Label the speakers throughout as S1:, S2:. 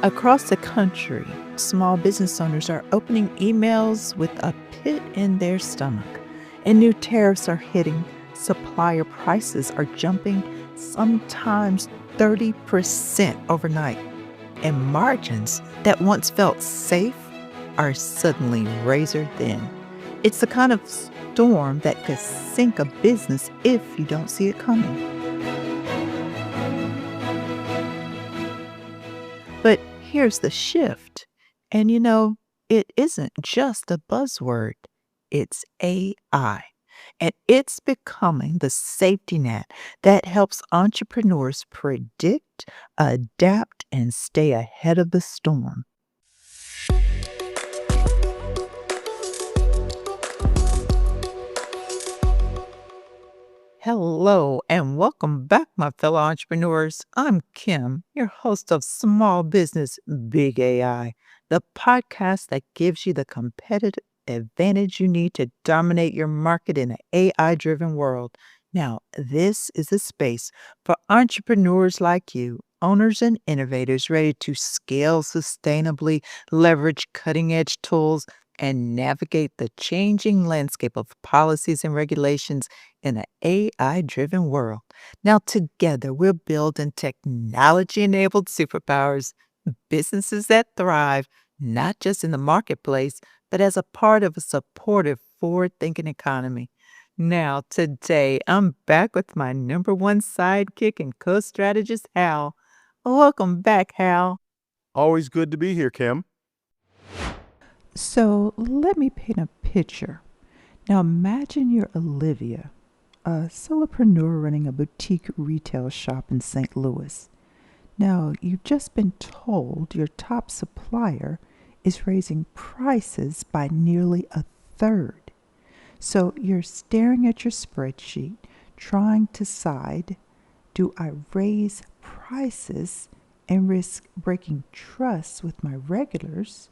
S1: Across the country, small business owners are opening emails with a pit in their stomach, and new tariffs are hitting. Supplier prices are jumping, sometimes 30% overnight, and margins that once felt safe are suddenly razor thin. It's the kind of storm that could sink a business if you don't see it coming. But here's the shift. And it isn't just a buzzword, it's AI. And it's becoming the safety net that helps entrepreneurs predict, adapt, and stay ahead of the storm. Hello and welcome back, my fellow entrepreneurs. I'm Kim, your host of Small Business Big AI, the podcast that gives you the competitive advantage you need to dominate your market in an AI driven world. Now, this is a space for entrepreneurs like you, owners and innovators ready to scale sustainably, leverage cutting edge tools, and navigate the changing landscape of policies and regulations in an AI driven world. Now, together, we're building technology enabled superpowers, businesses that thrive, not just in the marketplace, but as a part of a supportive, forward thinking economy. Now, today, I'm back with my number one sidekick and co strategist, Hal. Welcome back, Hal.
S2: Always good to be here, Kim.
S1: So, let me paint a picture. Now, imagine you're Olivia, a solopreneur running a boutique retail shop in St. Louis. Now, you've just been told your top supplier is raising prices by nearly a third. So you're staring at your spreadsheet, trying to decide, do I raise prices and risk breaking trust with my regulars?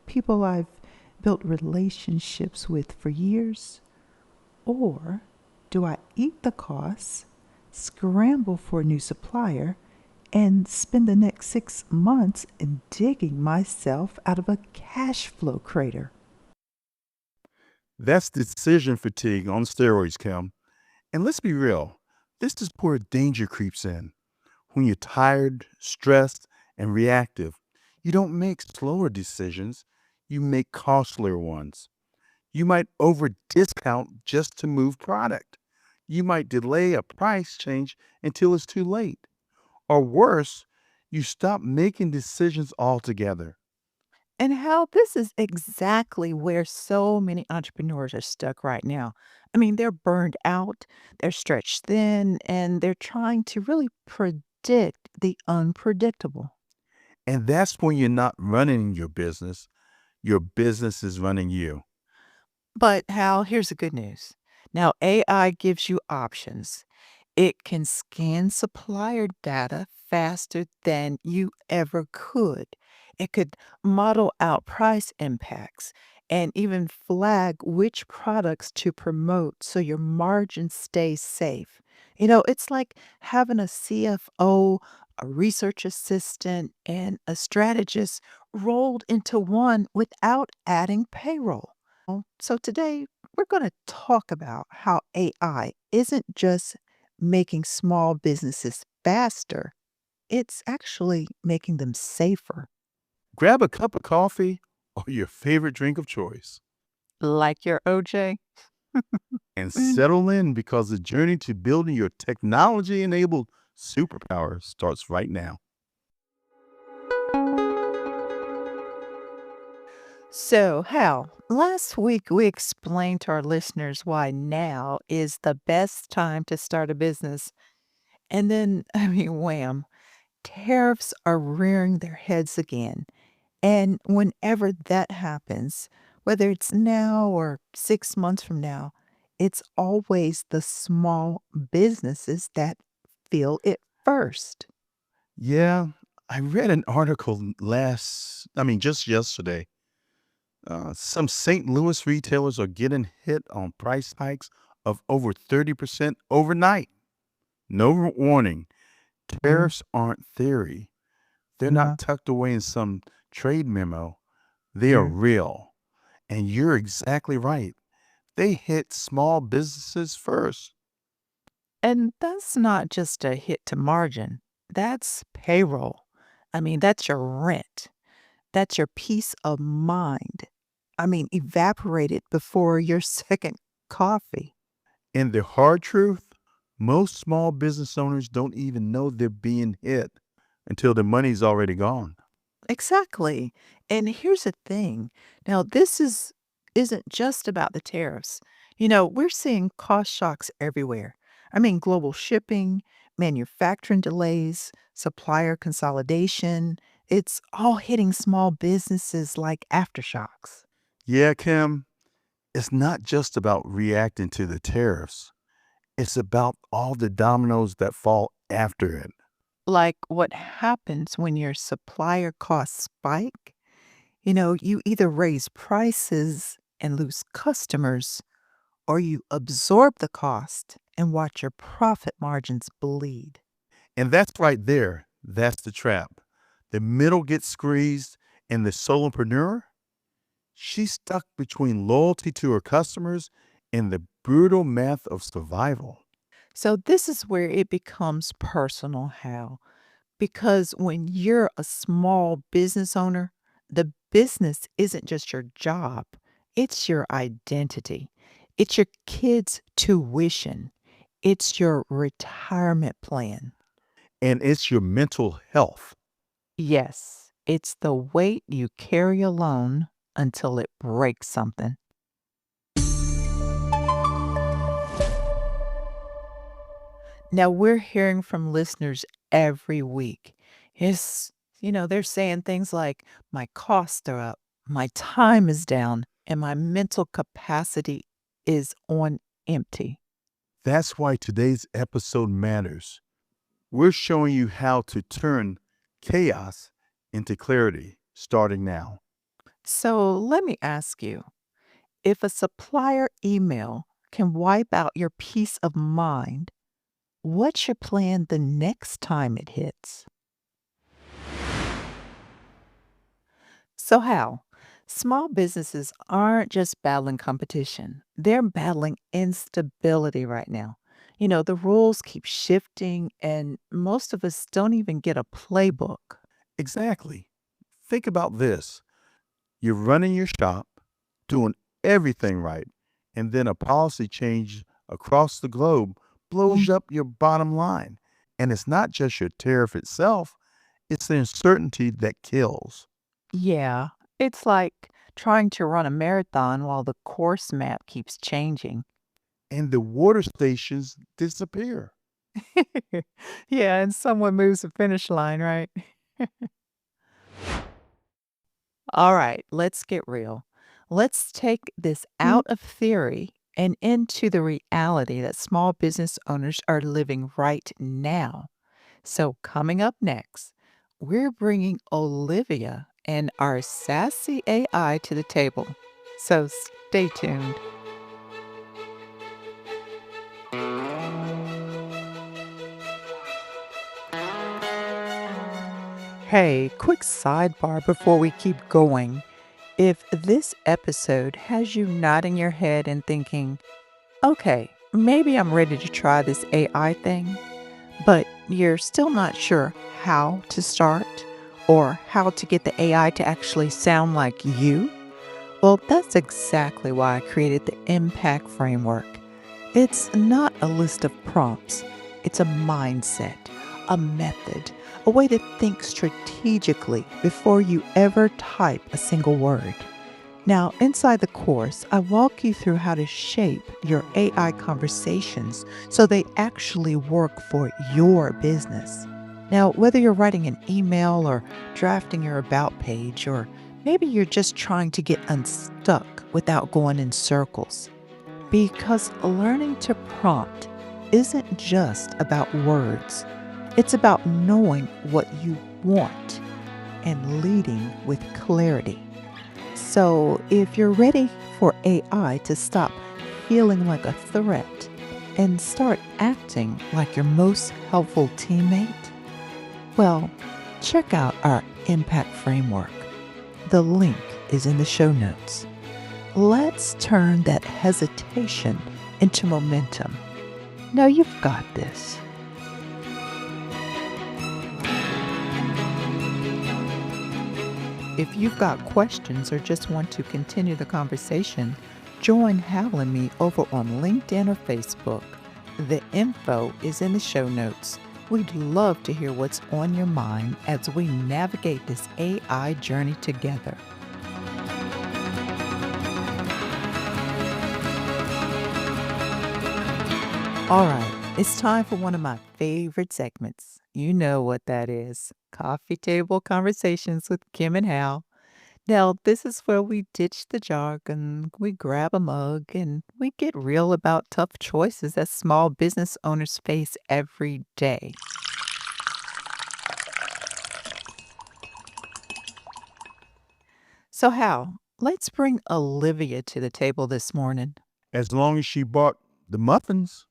S1: People I've built relationships with for years? Or do I eat the costs, scramble for a new supplier, and spend the next 6 months in digging myself out of a cash flow crater?
S2: That's decision fatigue on steroids, Kim. And let's be real, this is where danger creeps in. When you're tired, stressed, and reactive, you don't make slower decisions, you make costlier ones. You might over discount just to move product. You might delay a price change until it's too late. Or worse, you stop making decisions altogether.
S1: And how this is exactly where so many entrepreneurs are stuck right now. I mean, they're burned out, they're stretched thin, and they're trying to really predict the unpredictable.
S2: And that's when you're not running your business is running you.
S1: But Hal, here's the good news. Now, AI gives you options. It can scan supplier data faster than you ever could. It could model out price impacts and even flag which products to promote so your margin stays safe. It's like having a CFO, a research assistant, and a strategist rolled into one without adding payroll. So today, we're going to talk about how AI isn't just making small businesses faster, it's actually making them safer.
S2: Grab a cup of coffee or your favorite drink of choice
S1: Like your OJ?
S2: and
S1: Mm.
S2: settle in because the journey to building your technology enabled superpower starts right now.
S1: So, Hal, last week we explained to our listeners why now is the best time to start a business. And then, I mean, wham, tariffs are rearing their heads again. And whenever that happens, whether it's now or 6 months from now, it's always the small businesses that feel it first.
S2: Yeah, I read an article just yesterday. Some St. Louis retailers are getting hit on price hikes of over 30% overnight. No warning.
S1: Mm.
S2: Tariffs aren't theory, They're
S1: Uh-huh.
S2: not tucked away in some trade memo. They are
S1: Mm.
S2: real. And you're exactly right. They hit small businesses first.
S1: And that's not just a hit to margin. That's payroll. I mean, that's your rent. That's your peace of mind. I mean, evaporated before your second coffee.
S2: And the hard truth, most small business owners don't even know they're being hit until the money's already gone.
S1: Exactly. And here's the thing. Now, this isn't just about the tariffs. We're seeing cost shocks everywhere. I mean, global shipping, manufacturing delays, supplier consolidation. It's all hitting small businesses like aftershocks.
S2: Yeah, Kim, it's not just about reacting to the tariffs. It's about all the dominoes that fall after it.
S1: Like what happens when your supplier costs spike? You either raise prices and lose customers, or you absorb the cost and watch your profit margins bleed.
S2: And that's right there. That's the trap. The middle gets squeezed, and the solopreneur, she's stuck between loyalty to her customers and the brutal math of survival.
S1: So, this is where it becomes personal, Hal, because when you're a small business owner, the business isn't just your job, it's your identity, it's your kids' tuition, it's your retirement plan.
S2: And it's your mental health.
S1: Yes, it's the weight you carry alone until it breaks something. Now we're hearing from listeners every week. It's, they're saying things like, my costs are up, my time is down, and my mental capacity is on empty.
S2: That's why today's episode matters. We're showing you how to turn chaos into clarity starting now.
S1: So let me ask you, if a supplier email can wipe out your peace of mind, what's your plan the next time it hits? So, how? Small businesses aren't just battling competition, they're battling instability right now. The rules keep shifting, and most of us don't even get a playbook.
S2: Exactly. Think about this. You're running your shop, doing everything right, and then a policy change across the globe blows up your bottom line. And it's not just your tariff itself, it's the uncertainty that kills.
S1: Yeah, it's like trying to run a marathon while the course map keeps changing.
S2: And the water stations disappear.
S1: Yeah, and someone moves the finish line, right? All right, let's get real. Let's take this out of theory and into the reality that small business owners are living right now. So, coming up next, we're bringing Olivia and our sassy AI to the table. So, stay tuned. Hey, quick sidebar before we keep going. If this episode has you nodding your head and thinking, okay, maybe I'm ready to try this AI thing, but you're still not sure how to start or how to get the AI to actually sound like you, well, that's exactly why I created the Impact Framework. It's not a list of prompts, it's a mindset, a method, a way to think strategically before you ever type a single word. Now, inside the course, I walk you through how to shape your AI conversations so they actually work for your business. Now, whether you're writing an email or drafting your about page, or maybe you're just trying to get unstuck without going in circles, because learning to prompt isn't just about words, it's about knowing what you want and leading with clarity. So, if you're ready for AI to stop feeling like a threat and start acting like your most helpful teammate, well, Check out our impact framework. The link is in the show notes. Let's turn that hesitation into momentum. Now you've got this. If you've got questions or just want to continue the conversation, join Hal and me over on LinkedIn or Facebook. The info is in the show notes. We'd love to hear what's on your mind as we navigate this AI journey together. All right, it's time for one of my favorite segments. You know what that is. Coffee Table Conversations with Kim and Hal. Now, this is where we ditch the jargon, we grab a mug, and we get real about tough choices that small business owners face every day. So, Hal, let's bring Olivia to the table this morning.
S2: As long as she bought the muffins.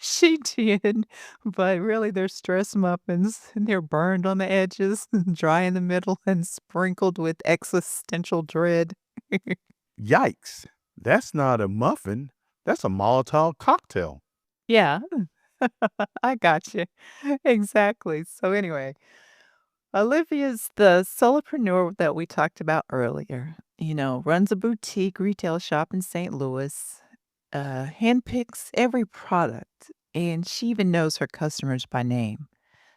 S1: She did, but really they're stress muffins, and they're burned on the edges, dry in the middle, and sprinkled with existential dread.
S2: Yikes. That's not a muffin. That's a Molotov cocktail.
S1: Yeah, I got you. Exactly. So anyway, Olivia's the solopreneur that we talked about earlier. Runs a boutique retail shop in St. Louis, handpicks every product, and she even knows her customers by name.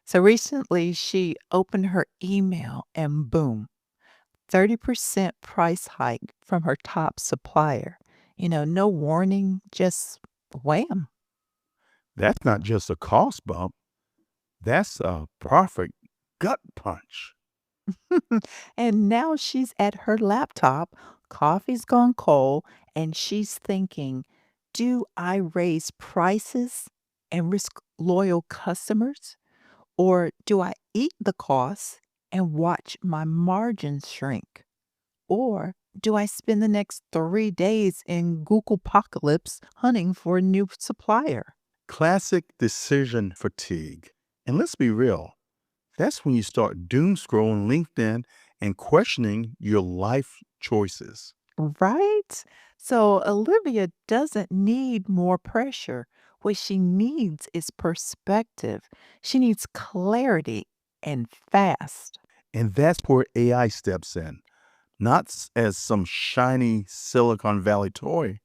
S1: So recently, she opened her email and boom, 30% price hike from her top supplier. No warning, just wham.
S2: That's not just a cost bump. That's a perfect gut punch.
S1: And now she's at her laptop, coffee's gone cold, and she's thinking, do I raise prices and risk loyal customers? Or do I eat the costs and watch my margins shrink? Or do I spend the next 3 days in Google apocalypse hunting for a new supplier?
S2: Classic decision fatigue. And let's be real, that's when you start doom scrolling LinkedIn and questioning your life choices.
S1: Right? So Olivia doesn't need more pressure. What she needs is perspective. She needs clarity and fast.
S2: And that's where AI steps in, not as some shiny Silicon Valley toy,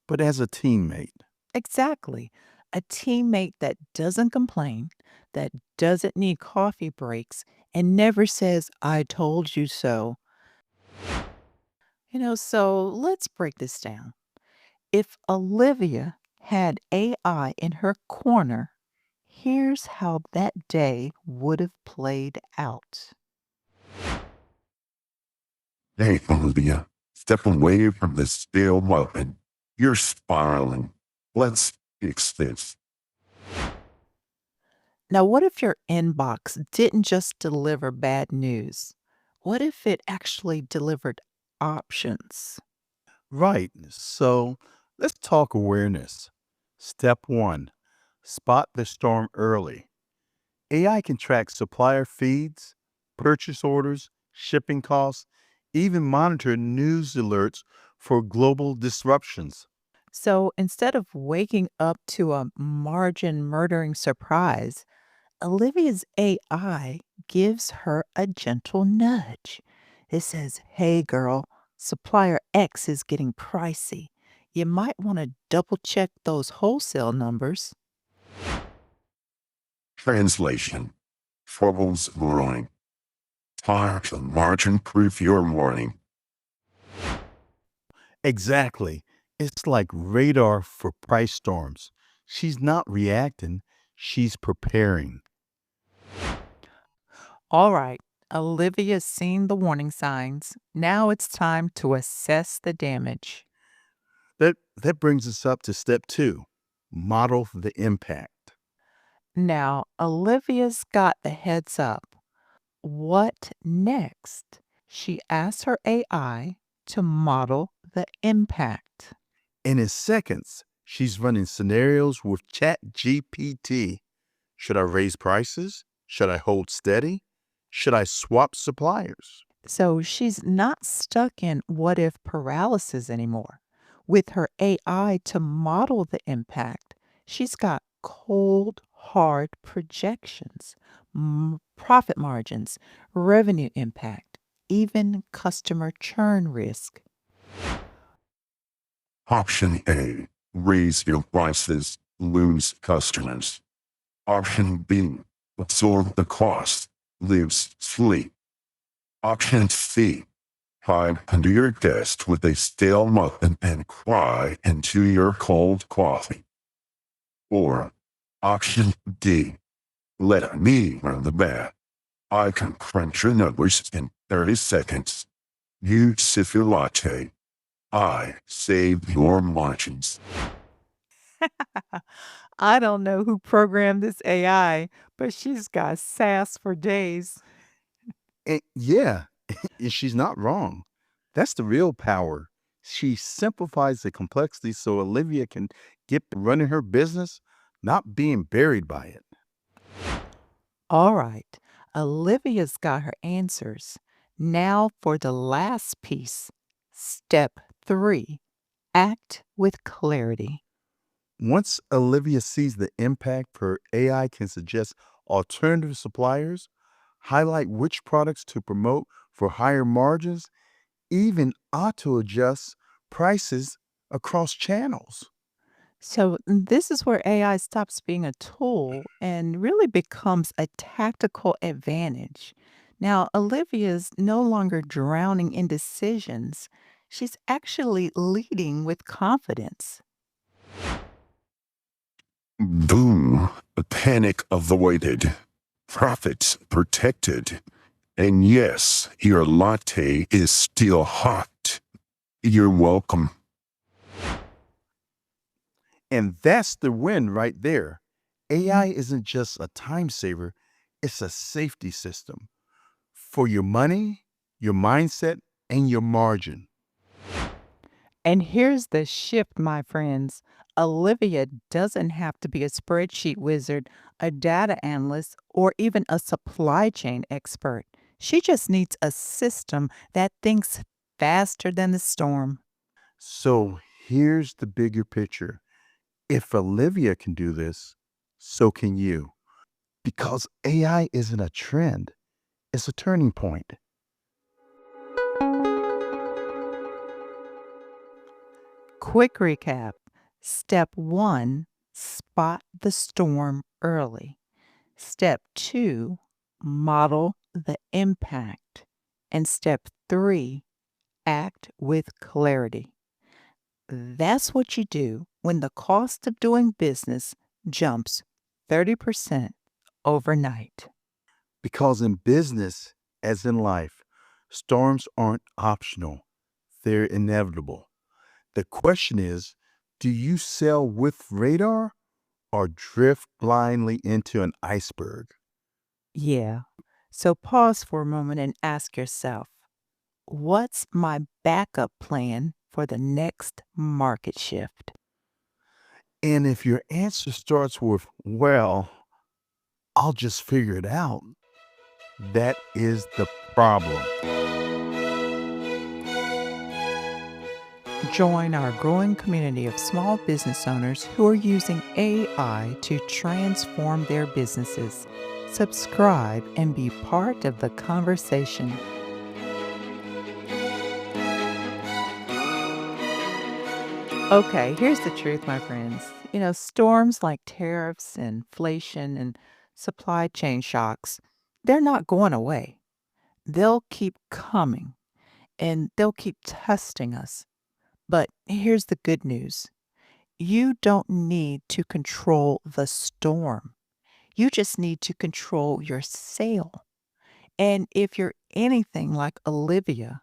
S2: but as a teammate.
S1: Exactly. A teammate that doesn't complain, that doesn't need coffee breaks, and never says, I told you so. So let's break this down. If Olivia had AI in her corner, here's how that day would have played out.
S3: Hey, Olivia, step away from this stale muffin. You're spiraling. Let's fix this.
S1: Now, what if your inbox didn't just deliver bad news? What if it actually delivered options?
S2: Right. So let's talk awareness. Step one, spot the storm early. AI can track supplier feeds, purchase orders, shipping costs, even monitor news alerts for global disruptions.
S1: So instead of waking up to a margin murdering surprise, Olivia's AI gives her a gentle nudge. It says, hey girl, supplier X is getting pricey. You might want to double check those wholesale numbers.
S3: Translation. Troubles brewing. Time to margin proof your morning.
S2: Exactly. It's like radar for price storms. She's not reacting, she's preparing.
S1: All right, Olivia's seen the warning signs. Now it's time to assess the damage.
S2: That brings us up to step two, model the impact.
S1: Now, Olivia's got the heads up. What next? She asks her AI to model the impact.
S2: And in seconds, she's running scenarios with Chat GPT. Should I raise prices? Should I hold steady? Should I swap suppliers?
S1: So she's not stuck in what if paralysis anymore. With her AI to model the impact, she's got cold, hard projections, profit margins, revenue impact, even customer churn risk.
S3: Option A, raise your prices, lose customers. Option B, absorb the cost, lose sleep. Option C, hide under your desk with a stale muffin and cry into your cold coffee. Or option D, let me run the math. I can crunch your numbers in 30 seconds. You sip your latte. I save your margins.
S1: I don't know who programmed this AI, but she's got sass for days.
S2: And yeah, and she's not wrong. That's the real power. She simplifies the complexity so Olivia can get running her business, not being buried by it.
S1: All right, Olivia's got her answers. Now for the last piece. Step 3, act with clarity.
S2: Once Olivia sees the impact, her AI can suggest alternative suppliers, highlight which products to promote for higher margins, even auto adjust prices across channels.
S1: So, this is where AI stops being a tool and really becomes a tactical advantage. Now, Olivia's no longer drowning in decisions. She's actually leading with confidence.
S3: Boom, panic avoided, profits protected. And yes, your latte is still hot. You're welcome.
S2: And that's the win right there. AI isn't just a time saver, it's a safety system for your money, your mindset, and your margin.
S1: And here's the shift, my friends. Olivia doesn't have to be a spreadsheet wizard, a data analyst, or even a supply chain expert. She just needs a system that thinks faster than the storm.
S2: So here's the bigger picture. If Olivia can do this, so can you. Because AI isn't a trend, it's a turning point.
S1: Quick recap. Step 1, spot the storm early. Step 2, model the impact. And step 3, act with clarity. That's what you do when the cost of doing business jumps 30% overnight.
S2: Because in business, as in life, storms aren't optional, they're inevitable. The question is, do you sail with radar or drift blindly into an iceberg?
S1: Yeah. So pause for a moment and ask yourself, what's my backup plan for the next market shift?
S2: And if your answer starts with, well, I'll just figure it out, that is the problem.
S1: Join our growing community of small business owners who are using AI to transform their businesses. Subscribe and be part of the conversation. Okay, here's the truth, my friends. Storms like tariffs, inflation, and supply chain shocks, they're not going away. They'll keep coming and they'll keep testing us. But here's the good news. You don't need to control the storm. You just need to control your sail. And if you're anything like Olivia,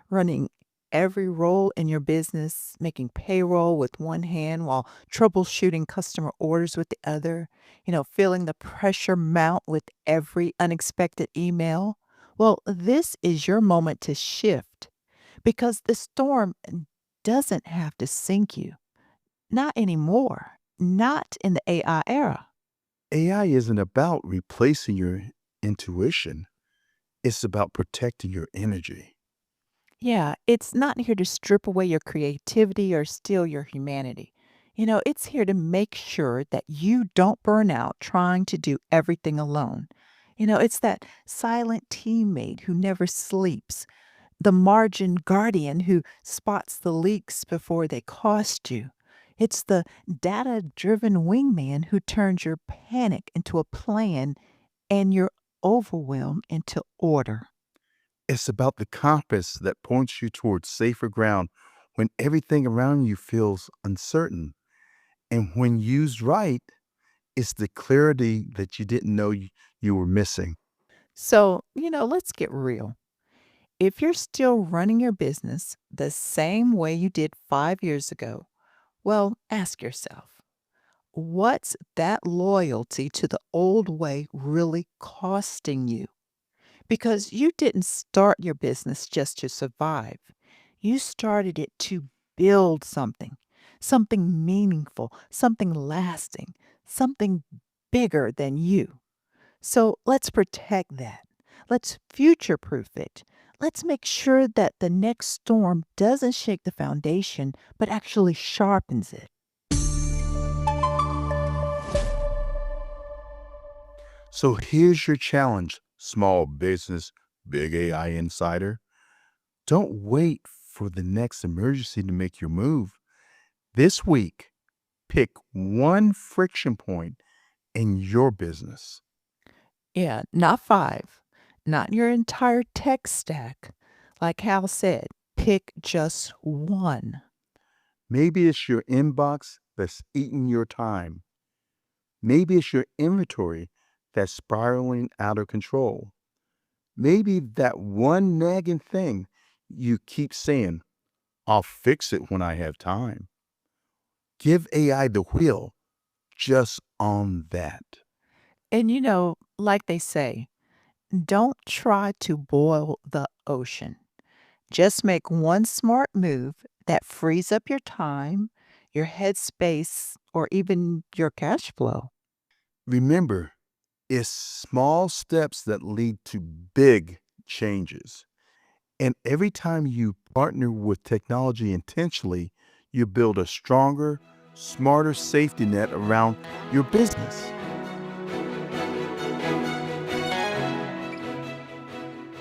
S1: running every role in your business, making payroll with one hand while troubleshooting customer orders with the other, feeling the pressure mount with every unexpected email, well, this is your moment to shift because the storm doesn't have to sink you. Not anymore. Not in the AI era.
S2: AI isn't about replacing your intuition, It's about protecting your energy.
S1: Yeah, it's not here to strip away your creativity or steal your humanity. It's here to make sure that you don't burn out trying to do everything alone. It's that silent teammate who never sleeps, the margin guardian who spots the leaks before they cost you. It's the data driven wingman who turns your panic into a plan and your overwhelm into order.
S2: It's about the compass that points you towards safer ground when everything around you feels uncertain. And when used right, it's the clarity that you didn't know you were missing.
S1: So, let's get real. If you're still running your business the same way you did 5 years ago, well, ask yourself, what's that loyalty to the old way really costing you? Because you didn't start your business just to survive. You started it to build something, something meaningful, something lasting, something bigger than you. So let's protect that. Let's future proof it. Let's make sure that the next storm doesn't shake the foundation, but actually sharpens it.
S2: So here's your challenge, small business, big AI insider. Don't wait for the next emergency to make your move. This week, pick one friction point in your business.
S1: Yeah, not five, not your entire tech stack. Like Hal said, pick just one.
S2: Maybe it's your inbox that's eating your time. Maybe it's your inventory that's spiraling out of control. Maybe that one nagging thing you keep saying, I'll fix it when I have time. Give AI the wheel just on that.
S1: And like they say, don't try to boil the ocean. Just make one smart move that frees up your time, your headspace, or even your cash flow.
S2: Remember, it's small steps that lead to big changes. And every time you partner with technology intentionally, you build a stronger, smarter safety net around your business.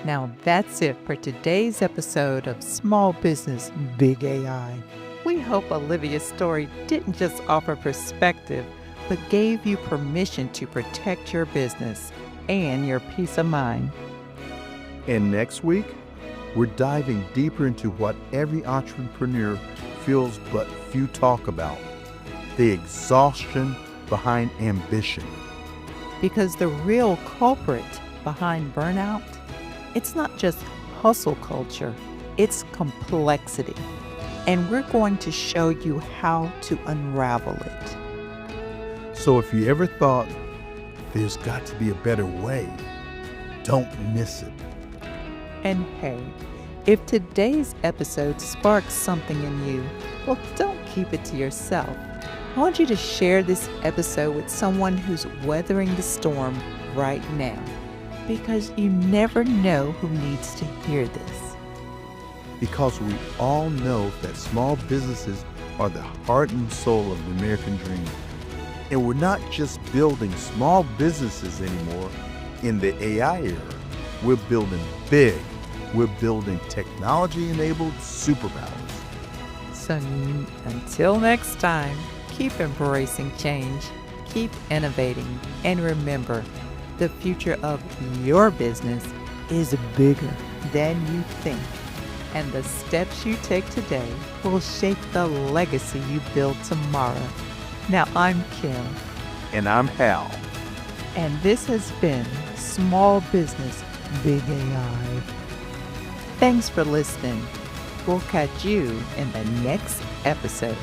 S1: Now that's it for today's episode of Small Business Big AI. We hope Olivia's story didn't just offer perspective, but gave you permission to protect your business and your peace of mind.
S2: And next week, we're diving deeper into what every entrepreneur feels but few talk about: the exhaustion behind ambition.
S1: Because the real culprit behind burnout, it's not just hustle culture, it's complexity. And we're going to show you how to unravel it.
S2: So if you ever thought there's got to be a better way, don't miss it.
S1: And hey, if today's episode sparks something in you, well, don't keep it to yourself. I want you to share this episode with someone who's weathering the storm right now, because you never know who needs to hear this.
S2: Because we all know that small businesses are the heart and soul of the American dream. And we're not just building small businesses anymore in the AI era. We're building big. We're building technology-enabled superpowers.
S1: So until next time, keep embracing change, keep innovating, and remember, the future of your business is bigger than you think. And the steps you take today will shape the legacy you build tomorrow. Now, I'm Kim.
S2: And I'm Hal.
S1: And this has been Small Business Big AI. Thanks for listening. We'll catch you in the next episode.